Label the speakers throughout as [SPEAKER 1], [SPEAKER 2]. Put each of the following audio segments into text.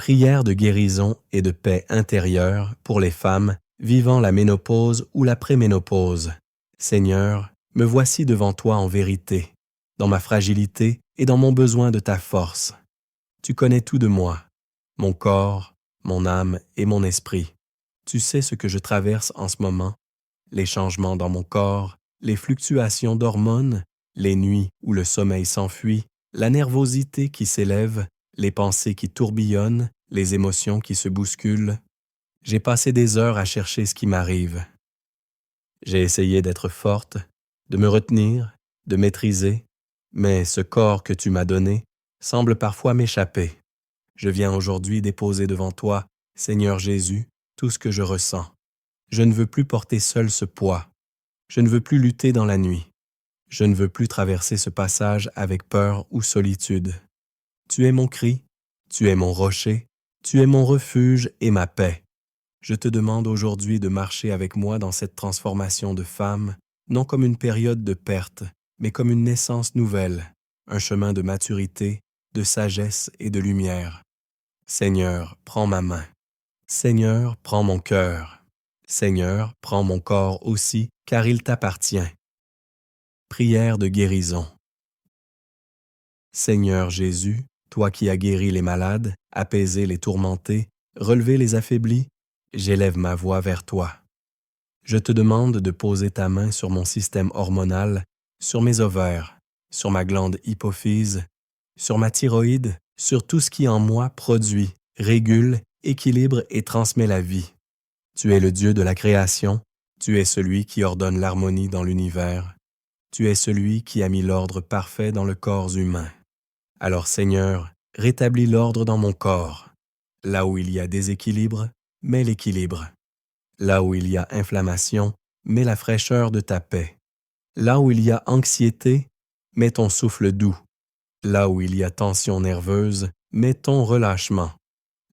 [SPEAKER 1] Prière de guérison et de paix intérieure pour les femmes vivant la ménopause ou la préménopause. Seigneur, me voici devant toi en vérité, dans ma fragilité et dans mon besoin de ta force. Tu connais tout de moi, mon corps, mon âme et mon esprit. Tu sais ce que je traverse en ce moment, les changements dans mon corps, les fluctuations d'hormones, les nuits où le sommeil s'enfuit, la nervosité qui s'élève, les pensées qui tourbillonnent, les émotions qui se bousculent. J'ai passé des heures à chercher ce qui m'arrive. J'ai essayé d'être forte, de me retenir, de maîtriser, mais ce corps que tu m'as donné semble parfois m'échapper. Je viens aujourd'hui déposer devant toi, Seigneur Jésus, tout ce que je ressens. Je ne veux plus porter seul ce poids. Je ne veux plus lutter dans la nuit. Je ne veux plus traverser ce passage avec peur ou solitude. Tu es mon cri, tu es mon rocher, tu es mon refuge et ma paix. Je te demande aujourd'hui de marcher avec moi dans cette transformation de femme, non comme une période de perte, mais comme une naissance nouvelle, un chemin de maturité, de sagesse et de lumière. Seigneur, prends ma main. Seigneur, prends mon cœur. Seigneur, prends mon corps aussi, car il t'appartient. Prière de guérison. Seigneur Jésus, toi qui as guéri les malades, apaisé les tourmentés, relevé les affaiblis, j'élève ma voix vers toi. Je te demande de poser ta main sur mon système hormonal, sur mes ovaires, sur ma glande hypophyse, sur ma thyroïde, sur tout ce qui en moi produit, régule, équilibre et transmet la vie. Tu es le Dieu de la création, tu es celui qui ordonne l'harmonie dans l'univers, tu es celui qui a mis l'ordre parfait dans le corps humain. Alors Seigneur, rétablis l'ordre dans mon corps. Là où il y a déséquilibre, mets l'équilibre. Là où il y a inflammation, mets la fraîcheur de ta paix. Là où il y a anxiété, mets ton souffle doux. Là où il y a tension nerveuse, mets ton relâchement.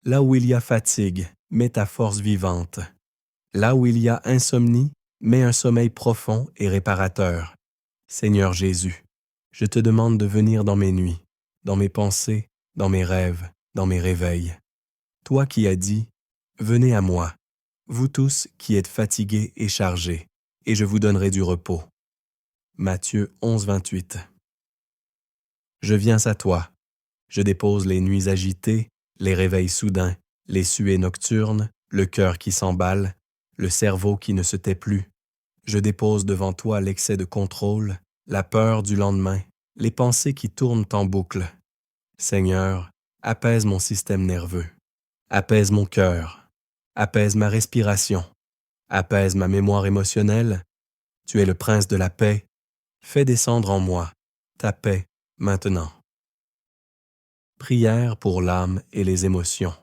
[SPEAKER 1] Là où il y a fatigue, mets ta force vivante. Là où il y a insomnie, mets un sommeil profond et réparateur. Seigneur Jésus, je te demande de venir dans mes nuits, dans mes pensées, dans mes rêves, dans mes réveils. Toi qui as dit, « Venez à moi, vous tous qui êtes fatigués et chargés, et je vous donnerai du repos. » Matthieu 11, 28. Je viens à toi. Je dépose les nuits agitées, les réveils soudains, les suées nocturnes, le cœur qui s'emballe, le cerveau qui ne se tait plus. Je dépose devant toi l'excès de contrôle, la peur du lendemain, les pensées qui tournent en boucle. Seigneur, apaise mon système nerveux, apaise mon cœur, apaise ma respiration, apaise ma mémoire émotionnelle. Tu es le prince de la paix. Fais descendre en moi ta paix maintenant. Prière pour l'âme et les émotions.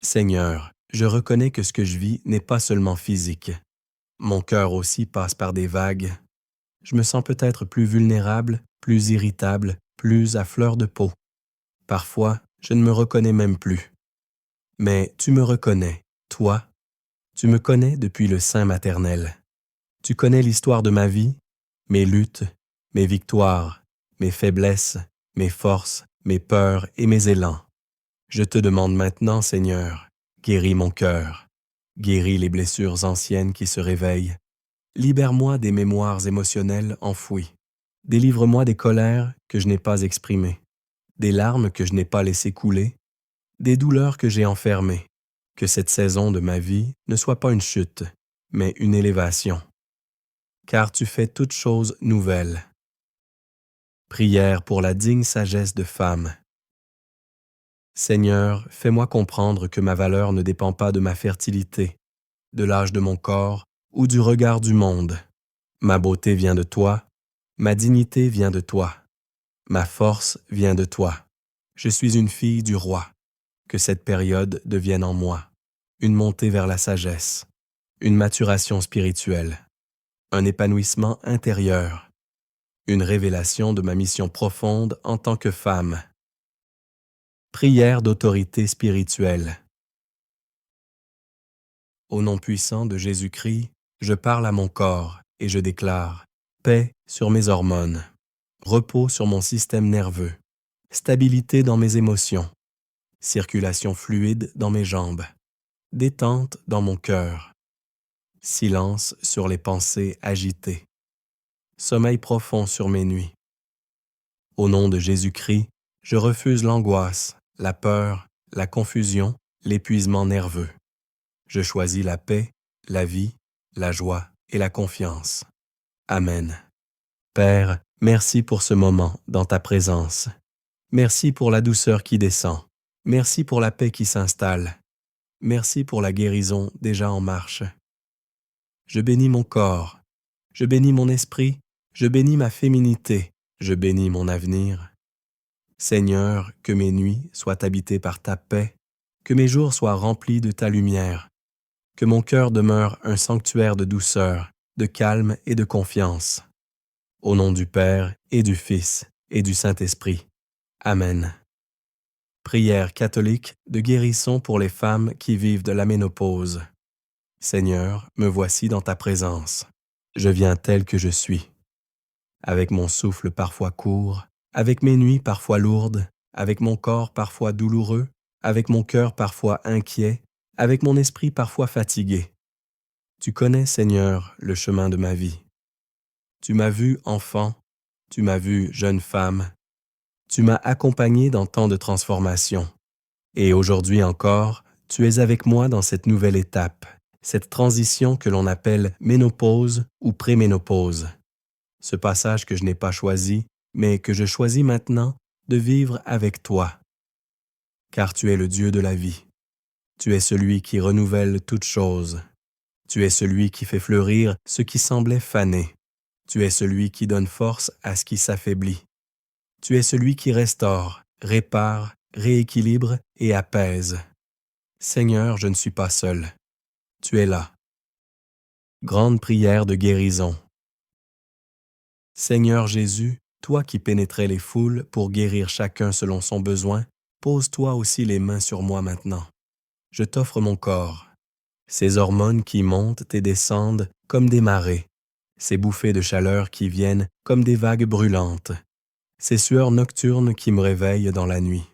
[SPEAKER 1] Seigneur, je reconnais que ce que je vis n'est pas seulement physique. Mon cœur aussi passe par des vagues. Je me sens peut-être plus vulnérable, plus irritable, plus à fleur de peau. Parfois, je ne me reconnais même plus. Mais tu me reconnais, toi. Tu me connais depuis le sein maternel. Tu connais l'histoire de ma vie, mes luttes, mes victoires, mes faiblesses, mes forces, mes peurs et mes élans. Je te demande maintenant, Seigneur, guéris mon cœur, guéris les blessures anciennes qui se réveillent, libère-moi des mémoires émotionnelles enfouies, délivre-moi des colères que je n'ai pas exprimées, des larmes que je n'ai pas laissées couler, des douleurs que j'ai enfermées, que cette saison de ma vie ne soit pas une chute, mais une élévation. Car tu fais toutes choses nouvelles. Prière pour la digne sagesse de femme. Seigneur, fais-moi comprendre que ma valeur ne dépend pas de ma fertilité, de l'âge de mon corps ou du regard du monde. Ma beauté vient de toi, ma dignité vient de toi, ma force vient de toi. Je suis une fille du roi. Que cette période devienne en moi une montée vers la sagesse, une maturation spirituelle, un épanouissement intérieur, une révélation de ma mission profonde en tant que femme. Prière d'autorité spirituelle. Au nom puissant de Jésus-Christ, je parle à mon corps et je déclare paix sur mes hormones, repos sur mon système nerveux, stabilité dans mes émotions, circulation fluide dans mes jambes, détente dans mon cœur, silence sur les pensées agitées, sommeil profond sur mes nuits. Au nom de Jésus-Christ, je refuse l'angoisse, la peur, la confusion, l'épuisement nerveux. Je choisis la paix, la vie, la joie et la confiance. Amen. Père, merci pour ce moment dans ta présence. Merci pour la douceur qui descend. Merci pour la paix qui s'installe. Merci pour la guérison déjà en marche. Je bénis mon corps. Je bénis mon esprit. Je bénis ma féminité. Je bénis mon avenir. Seigneur, que mes nuits soient habitées par ta paix, que mes jours soient remplis de ta lumière, que mon cœur demeure un sanctuaire de douceur, de calme et de confiance. Au nom du Père et du Fils et du Saint-Esprit. Amen. Prière catholique de guérison pour les femmes qui vivent de la ménopause. Seigneur, me voici dans ta présence. Je viens tel que je suis. Avec mon souffle parfois court, avec mes nuits parfois lourdes, avec mon corps parfois douloureux, avec mon cœur parfois inquiet, avec mon esprit parfois fatigué. Tu connais, Seigneur, le chemin de ma vie. Tu m'as vu enfant, tu m'as vu jeune femme, tu m'as accompagné dans tant de transformations. Et aujourd'hui encore, tu es avec moi dans cette nouvelle étape, cette transition que l'on appelle ménopause ou préménopause. Ce passage que je n'ai pas choisi, mais que je choisis maintenant de vivre avec toi. Car tu es le Dieu de la vie. Tu es celui qui renouvelle toutes choses. Tu es celui qui fait fleurir ce qui semblait faner. Tu es celui qui donne force à ce qui s'affaiblit. Tu es celui qui restaure, répare, rééquilibre et apaise. Seigneur, je ne suis pas seul. Tu es là. Grande prière de guérison. Seigneur Jésus, toi qui pénétrais les foules pour guérir chacun selon son besoin, pose-toi aussi les mains sur moi maintenant. Je t'offre mon corps. Ces hormones qui montent et descendent comme des marées, ces bouffées de chaleur qui viennent comme des vagues brûlantes, ces sueurs nocturnes qui me réveillent dans la nuit,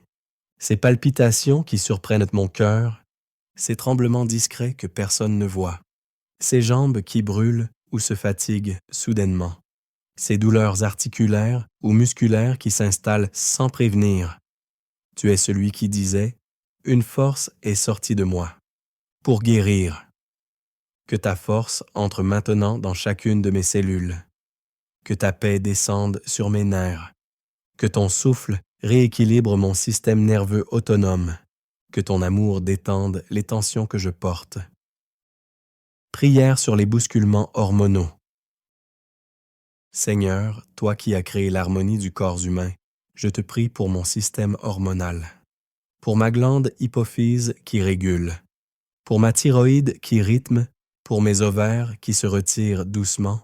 [SPEAKER 1] ces palpitations qui surprennent mon cœur, ces tremblements discrets que personne ne voit, ces jambes qui brûlent ou se fatiguent soudainement, ces douleurs articulaires ou musculaires qui s'installent sans prévenir. Tu es celui qui disait « Une force est sortie de moi » pour guérir. Que ta force entre maintenant dans chacune de mes cellules. Que ta paix descende sur mes nerfs. Que ton souffle rééquilibre mon système nerveux autonome. Que ton amour détende les tensions que je porte. Prière sur les bousculements hormonaux. Seigneur, toi qui as créé l'harmonie du corps humain, je te prie pour mon système hormonal. Pour ma glande hypophyse qui régule. Pour ma thyroïde qui rythme, pour mes ovaires qui se retirent doucement,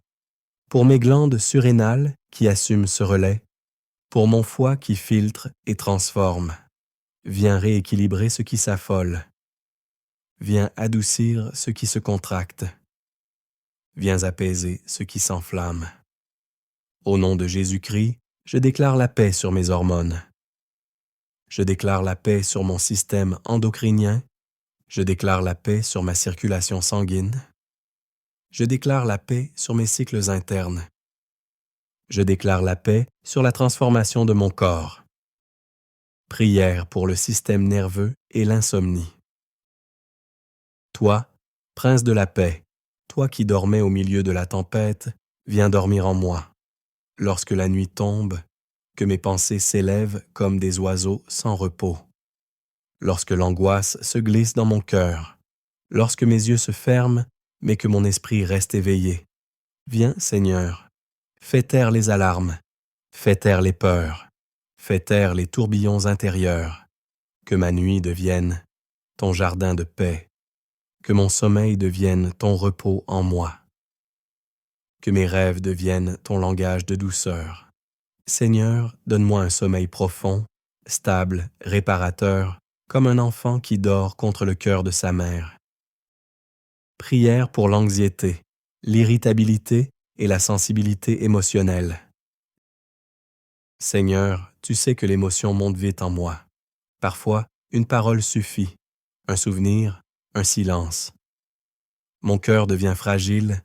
[SPEAKER 1] pour mes glandes surrénales qui assument ce relais, pour mon foie qui filtre et transforme. Viens rééquilibrer ce qui s'affole. Viens adoucir ce qui se contracte. Viens apaiser ce qui s'enflamme. Au nom de Jésus-Christ, je déclare la paix sur mes hormones. Je déclare la paix sur mon système endocrinien. Je déclare la paix sur ma circulation sanguine. Je déclare la paix sur mes cycles internes. Je déclare la paix sur la transformation de mon corps. Prière pour le système nerveux et l'insomnie. Toi, prince de la paix, toi qui dormais au milieu de la tempête, viens dormir en moi. Lorsque la nuit tombe, que mes pensées s'élèvent comme des oiseaux sans repos. Lorsque l'angoisse se glisse dans mon cœur, lorsque mes yeux se ferment, mais que mon esprit reste éveillé. Viens, Seigneur, fais taire les alarmes, fais taire les peurs, fais taire les tourbillons intérieurs, que ma nuit devienne ton jardin de paix, que mon sommeil devienne ton repos en moi, que mes rêves deviennent ton langage de douceur. Seigneur, donne-moi un sommeil profond, stable, réparateur, comme un enfant qui dort contre le cœur de sa mère. Prière pour l'anxiété, l'irritabilité et la sensibilité émotionnelle. Seigneur, Tu sais que l'émotion monte vite en moi. Parfois, une parole suffit, un souvenir, un silence. Mon cœur devient fragile,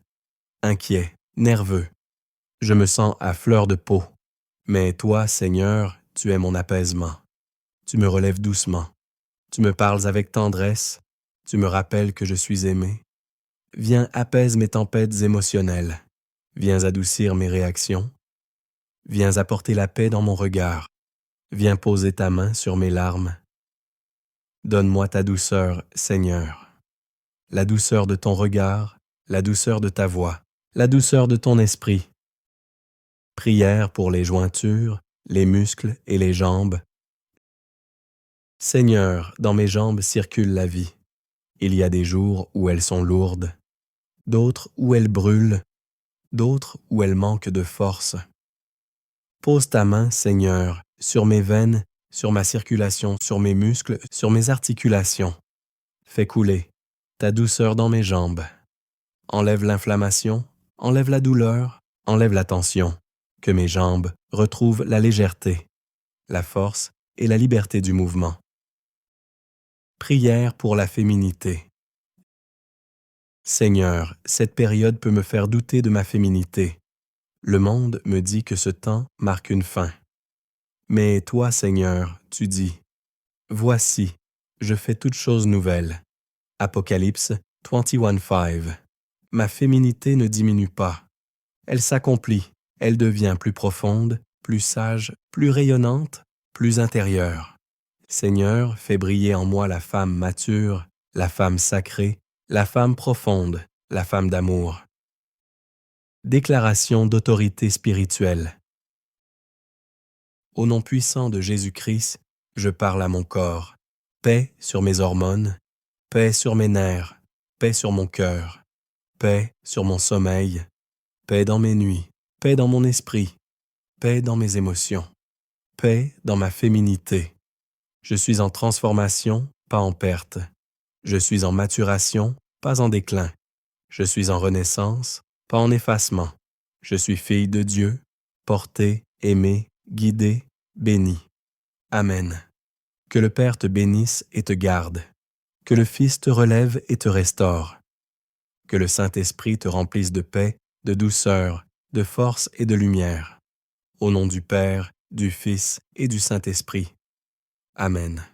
[SPEAKER 1] inquiet, nerveux. Je me sens à fleur de peau. Mais toi, Seigneur, tu es mon apaisement. Tu me relèves doucement. Tu me parles avec tendresse. Tu me rappelles que je suis aimé. Viens apaise mes tempêtes émotionnelles. Viens adoucir mes réactions. Viens apporter la paix dans mon regard. Viens poser ta main sur mes larmes. Donne-moi ta douceur, Seigneur. La douceur de ton regard, la douceur de ta voix, la douceur de ton esprit. Prière pour les jointures, les muscles et les jambes. Seigneur, dans mes jambes circule la vie. Il y a des jours où elles sont lourdes, d'autres où elles brûlent, d'autres où elles manquent de force. Pose ta main, Seigneur, sur mes veines, sur ma circulation, sur mes muscles, sur mes articulations. Fais couler ta douceur dans mes jambes. Enlève l'inflammation, enlève la douleur, enlève la tension. Que mes jambes retrouvent la légèreté, la force et la liberté du mouvement. Prière pour la féminité. Seigneur, cette période peut me faire douter de ma féminité. Le monde me dit que ce temps marque une fin. Mais toi, Seigneur, tu dis, « Voici, je fais toutes choses nouvelles. » Apocalypse 21:5. Ma féminité ne diminue pas. Elle s'accomplit, elle devient plus profonde, plus sage, plus rayonnante, plus intérieure. Seigneur, fais briller en moi la femme mature, la femme sacrée, la femme profonde, la femme d'amour. Déclaration d'autorité spirituelle. Au nom puissant de Jésus-Christ, je parle à mon corps. Paix sur mes hormones, paix sur mes nerfs, paix sur mon cœur, paix sur mon sommeil, paix dans mes nuits, paix dans mon esprit, paix dans mes émotions, paix dans ma féminité. Je suis en transformation, pas en perte. Je suis en maturation, pas en déclin. Je suis en renaissance, pas en effacement. Je suis fille de Dieu, portée, aimée, guidée, bénie. Amen. Que le Père te bénisse et te garde. Que le Fils te relève et te restaure. Que le Saint-Esprit te remplisse de paix, de douceur, de force et de lumière. Au nom du Père, du Fils et du Saint-Esprit. Amen.